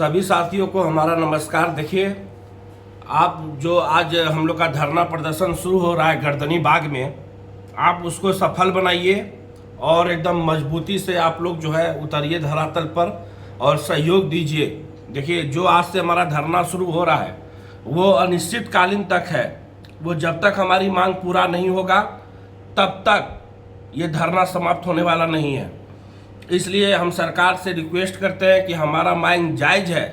सभी साथियों को हमारा नमस्कार। देखिए, आप जो आज हम लोग का धरना प्रदर्शन शुरू हो रहा है गर्दनी बाग में, आप उसको सफल बनाइए और एकदम मजबूती से आप लोग जो है उतरिए धरातल पर और सहयोग दीजिए। देखिए, जो आज से हमारा धरना शुरू हो रहा है वो अनिश्चितकालीन तक है। वो जब तक हमारी मांग पूरा नहीं होगा तब तक ये धरना समाप्त होने वाला नहीं है। इसलिए हम सरकार से रिक्वेस्ट करते हैं कि हमारा मांग जायज़ है।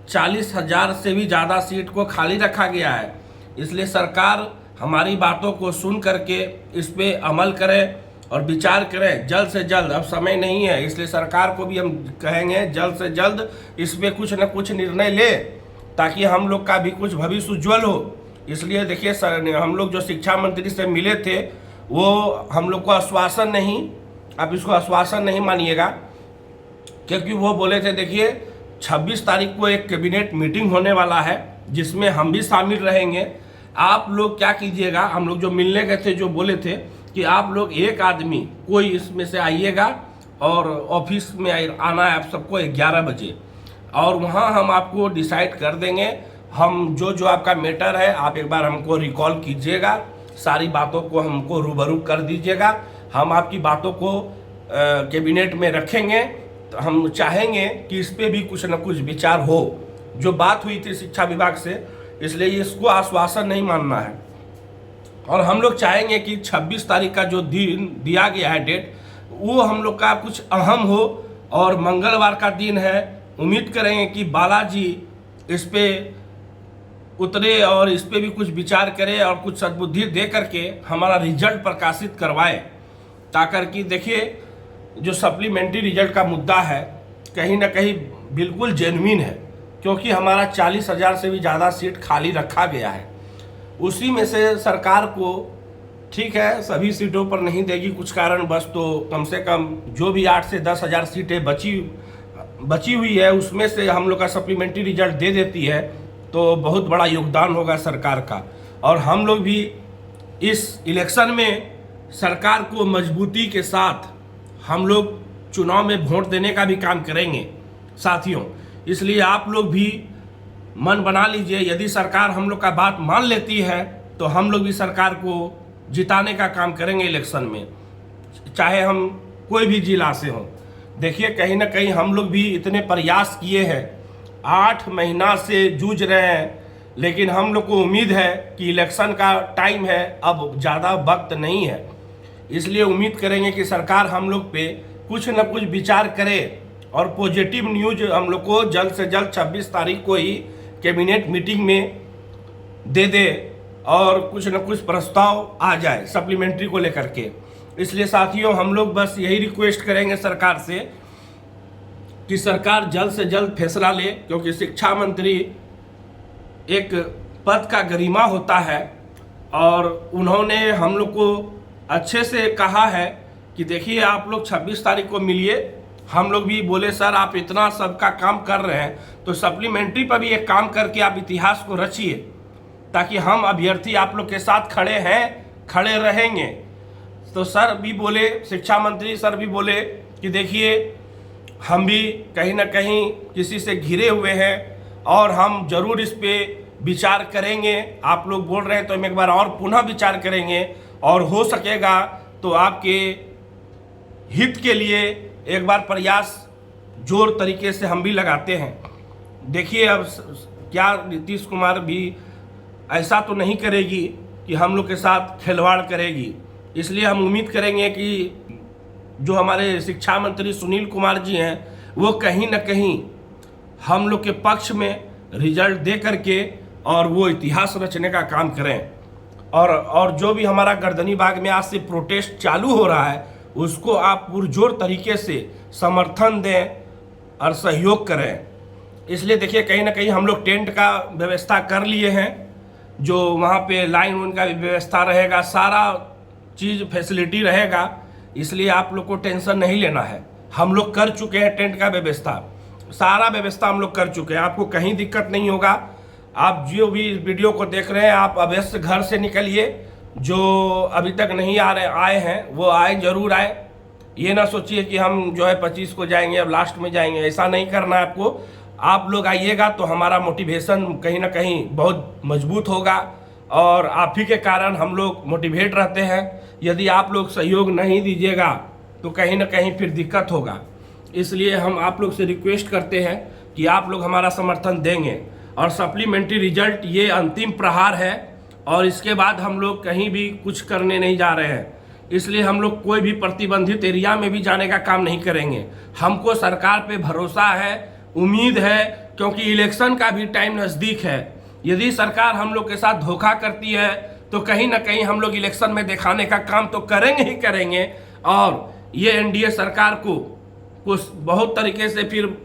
40,000 से भी ज़्यादा सीट को खाली रखा गया है, इसलिए सरकार हमारी बातों को सुन करके इस पे अमल करे और विचार करें जल्द से जल्द। अब समय नहीं है, इसलिए सरकार को भी हम कहेंगे जल्द से जल्द इस पे कुछ न कुछ निर्णय ले, ताकि हम लोग का भी कुछ भविष्य उज्ज्वल हो। इसलिए देखिए सर, हम लोग जो शिक्षा मंत्री से मिले थे वो हम लोग को आश्वासन नहीं, आप इसको आश्वासन नहीं मानिएगा, क्योंकि वो बोले थे देखिए 26 तारीख को एक कैबिनेट मीटिंग होने वाला है जिसमें हम भी शामिल रहेंगे। आप लोग क्या कीजिएगा, हम लोग जो मिलने गए थे जो बोले थे कि आप लोग एक आदमी कोई इसमें से आइएगा और ऑफिस में आना है आप सबको 11 बजे, और वहाँ हम आपको डिसाइड कर देंगे। हम जो आपका मैटर है आप एक बार हमको रिकॉल कीजिएगा, सारी बातों को हमको रूबरू कर दीजिएगा। हम आपकी बातों को कैबिनेट में रखेंगे। तो हम चाहेंगे कि इस पे भी कुछ न कुछ विचार हो। जो बात हुई थी शिक्षा विभाग से, इसलिए इसको आश्वासन नहीं मानना है। और हम लोग चाहेंगे कि 26 तारीख का जो दिन दिया गया है डेट, वो हम लोग का कुछ अहम हो और मंगलवार का दिन है। उम्मीद करेंगे कि बालाजी इस पे उतरे और इस पे भी कुछ विचार करे और कुछ सद्बुद्धि दे करके हमारा रिजल्ट प्रकाशित करवाए, ताकर कि देखिए जो सप्लीमेंट्री रिजल्ट का मुद्दा है कहीं ना कहीं बिल्कुल जेन्युइन है, क्योंकि हमारा 40,000 से भी ज़्यादा सीट खाली रखा गया है। उसी में से सरकार को ठीक है सभी सीटों पर नहीं देगी कुछ कारणवश, तो कम से कम जो भी 8 से 10,000 सीटें बची हुई है उसमें से हम लोग का सप्लीमेंट्री रिजल्ट दे देती है तो बहुत बड़ा योगदान होगा सरकार का। और हम लोग भी इस इलेक्शन में सरकार को मजबूती के साथ हम लोग चुनाव में वोट देने का भी काम करेंगे साथियों। इसलिए आप लोग भी मन बना लीजिए, यदि सरकार हम लोग का बात मान लेती है तो हम लोग भी सरकार को जिताने का काम करेंगे इलेक्शन में, चाहे हम कोई भी जिला से हों। देखिए, कहीं ना कहीं हम लोग भी इतने प्रयास किए हैं, 8 महीना से जूझ रहे हैं, लेकिन हम लोग को उम्मीद है कि इलेक्शन का टाइम है, अब ज़्यादा वक्त नहीं है। इसलिए उम्मीद करेंगे कि सरकार हम लोग पे कुछ न कुछ विचार करे और पॉजिटिव न्यूज हम लोग को जल्द से जल्द 26 तारीख को ही कैबिनेट मीटिंग में दे दे और कुछ न कुछ प्रस्ताव आ जाए सप्लीमेंट्री को लेकर के। इसलिए साथियों, हम लोग बस यही रिक्वेस्ट करेंगे सरकार से कि सरकार जल्द से जल्द फैसला ले, क्योंकि शिक्षा मंत्री एक पद का गरिमा होता है और उन्होंने हम लोग को अच्छे से कहा है कि देखिए आप लोग 26 तारीख को मिलिए। हम लोग भी बोले सर आप इतना सबका काम कर रहे हैं तो सप्लीमेंट्री पर भी एक काम करके आप इतिहास को रचिए, ताकि हम अभ्यर्थी आप लोग के साथ खड़े हैं, खड़े रहेंगे। तो सर भी बोले, शिक्षा मंत्री सर भी बोले कि देखिए हम भी कहीं ना कहीं किसी से घिरे हुए हैं और हम जरूर इस पे विचार करेंगे। आप लोग बोल रहे हैं तो हम एक बार और पुनः विचार करेंगे और हो सकेगा तो आपके हित के लिए एक बार प्रयास जोर तरीके से हम भी लगाते हैं। देखिए, अब क्या नीतीश कुमार भी ऐसा तो नहीं करेगी कि हम लोग के साथ खिलवाड़ करेगी। इसलिए हम उम्मीद करेंगे कि जो हमारे शिक्षा मंत्री सुनील कुमार जी हैं वो कहीं ना कहीं हम लोग के पक्ष में रिजल्ट दे करके और वो इतिहास रचने का काम करें। और जो भी हमारा गर्दनी बाग में आज से प्रोटेस्ट चालू हो रहा है उसको आप पुरजोर तरीके से समर्थन दें और सहयोग करें। इसलिए देखिए, कहीं ना कहीं हम लोग टेंट का व्यवस्था कर लिए हैं, जो वहाँ पे लाइन उनका भी व्यवस्था रहेगा, सारा चीज़ फैसिलिटी रहेगा। इसलिए आप लोग को टेंशन नहीं लेना है, हम लोग कर चुके हैं टेंट का व्यवस्था, सारा व्यवस्था हम लोग कर चुके हैं, आपको कहीं दिक्कत नहीं होगा। आप जो भी इस वीडियो को देख रहे हैं आप अवश्य घर से निकलिए, जो अभी तक नहीं आए हैं वो आए, जरूर आए। ये ना सोचिए कि हम जो है 25 को जाएंगे अब लास्ट में जाएंगे, ऐसा नहीं करना है आपको। आप लोग आइएगा तो हमारा मोटिवेशन कहीं ना कहीं बहुत मजबूत होगा और आप ही के कारण हम लोग मोटिवेट रहते हैं। यदि आप लोग सहयोग नहीं दीजिएगा तो कहीं ना कहीं फिर दिक्कत होगा। इसलिए हम आप लोग से रिक्वेस्ट करते हैं कि आप लोग हमारा समर्थन देंगे। और सप्लीमेंट्री रिजल्ट ये अंतिम प्रहार है और इसके बाद हम लोग कहीं भी कुछ करने नहीं जा रहे हैं। इसलिए हम लोग कोई भी प्रतिबंधित एरिया में भी जाने का काम नहीं करेंगे। हमको सरकार पे भरोसा है, उम्मीद है, क्योंकि इलेक्शन का भी टाइम नज़दीक है। यदि सरकार हम लोग के साथ धोखा करती है तो कहीं ना कहीं हम लोग इलेक्शन में दिखाने का काम तो करेंगे ही करेंगे और ये एनडीए सरकार को कुछ बहुत तरीके से फिर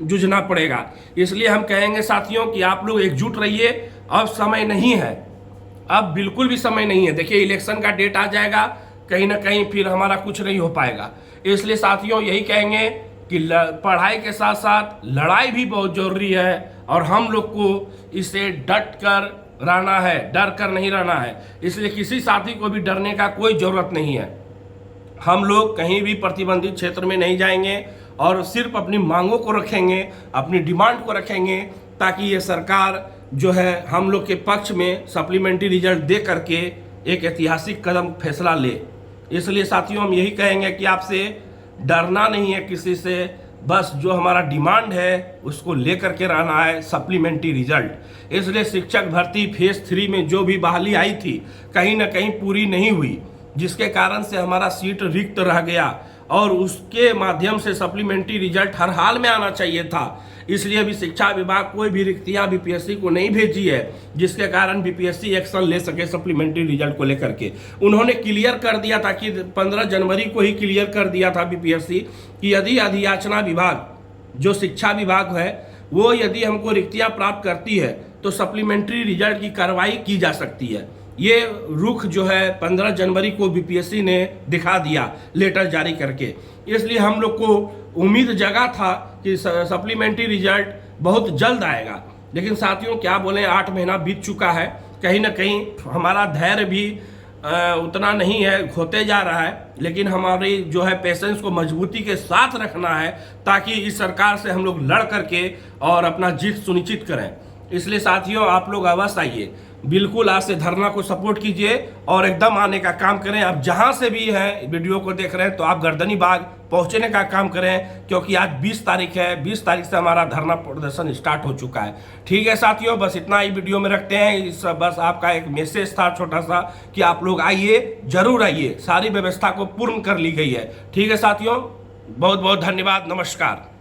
जूझना पड़ेगा। इसलिए हम कहेंगे साथियों कि आप लोग एकजुट रहिए। अब समय नहीं है, अब बिल्कुल भी समय नहीं है। देखिए इलेक्शन का डेट आ जाएगा, कहीं ना कहीं फिर हमारा कुछ नहीं हो पाएगा। इसलिए साथियों यही कहेंगे कि पढ़ाई के साथ साथ लड़ाई भी बहुत जरूरी है और हम लोग को इसे डट कर रहना है, डर कर नहीं रहना है। इसलिए किसी साथी को भी डरने का कोई ज़रूरत नहीं है। हम लोग कहीं भी प्रतिबंधित क्षेत्र में नहीं जाएंगे और सिर्फ अपनी मांगों को रखेंगे, अपनी डिमांड को रखेंगे, ताकि ये सरकार जो है हम लोग के पक्ष में सप्लीमेंट्री रिजल्ट दे करके एक ऐतिहासिक कदम फैसला ले। इसलिए साथियों हम यही कहेंगे कि आपसे डरना नहीं है किसी से, बस जो हमारा डिमांड है उसको लेकर के रहना है, सप्लीमेंट्री रिजल्ट। इसलिए शिक्षक भर्ती फेज 3 में जो भी बहाली आई थी कहीं ना कहीं पूरी नहीं हुई, जिसके कारण से हमारा सीट रिक्त रह गया और उसके माध्यम से सप्लीमेंट्री रिजल्ट हर हाल में आना चाहिए था। इसलिए अभी शिक्षा विभाग कोई भी रिक्तियां बीपीएससी को नहीं भेजी है, जिसके कारण बीपीएससी एक्शन ले सके सप्लीमेंट्री रिजल्ट को लेकर के। उन्होंने क्लियर कर दिया था कि 15 जनवरी को ही क्लियर कर दिया था बीपीएससी कि यदि अधियाचना विभाग जो शिक्षा विभाग है वो यदि हमको रिक्तियां प्राप्त करती है तो सप्लीमेंट्री रिजल्ट की कार्रवाई की जा सकती है। ये रुख जो है 15 जनवरी को बीपीएससी ने दिखा दिया लेटर जारी करके। इसलिए हम लोग को उम्मीद जगा था कि सप्लीमेंट्री रिजल्ट बहुत जल्द आएगा, लेकिन साथियों क्या बोलें, 8 महीना बीत चुका है। कहीं ना कहीं हमारा धैर्य भी उतना नहीं है, होते जा रहा है। लेकिन हमारी जो है पेशेंस को मजबूती के साथ रखना है ताकि इस सरकार से हम लोग लड़ करके और अपना जीत सुनिश्चित करें। इसलिए साथियों आप लोग अवश्य आइए, बिल्कुल आज से धरना को सपोर्ट कीजिए और एकदम आने का काम करें। आप जहां से भी हैं वीडियो को देख रहे हैं तो आप गर्दनी बाग पहुंचने का काम करें, क्योंकि आज 20 तारीख है। 20 तारीख से हमारा धरना प्रदर्शन स्टार्ट हो चुका है। ठीक है साथियों, बस इतना ही वीडियो में रखते हैं। बस आपका एक मैसेज था छोटा सा कि आप लोग आइए, जरूर आइए, सारी व्यवस्था को पूर्ण कर ली गई है। ठीक है साथियों, बहुत बहुत धन्यवाद, नमस्कार।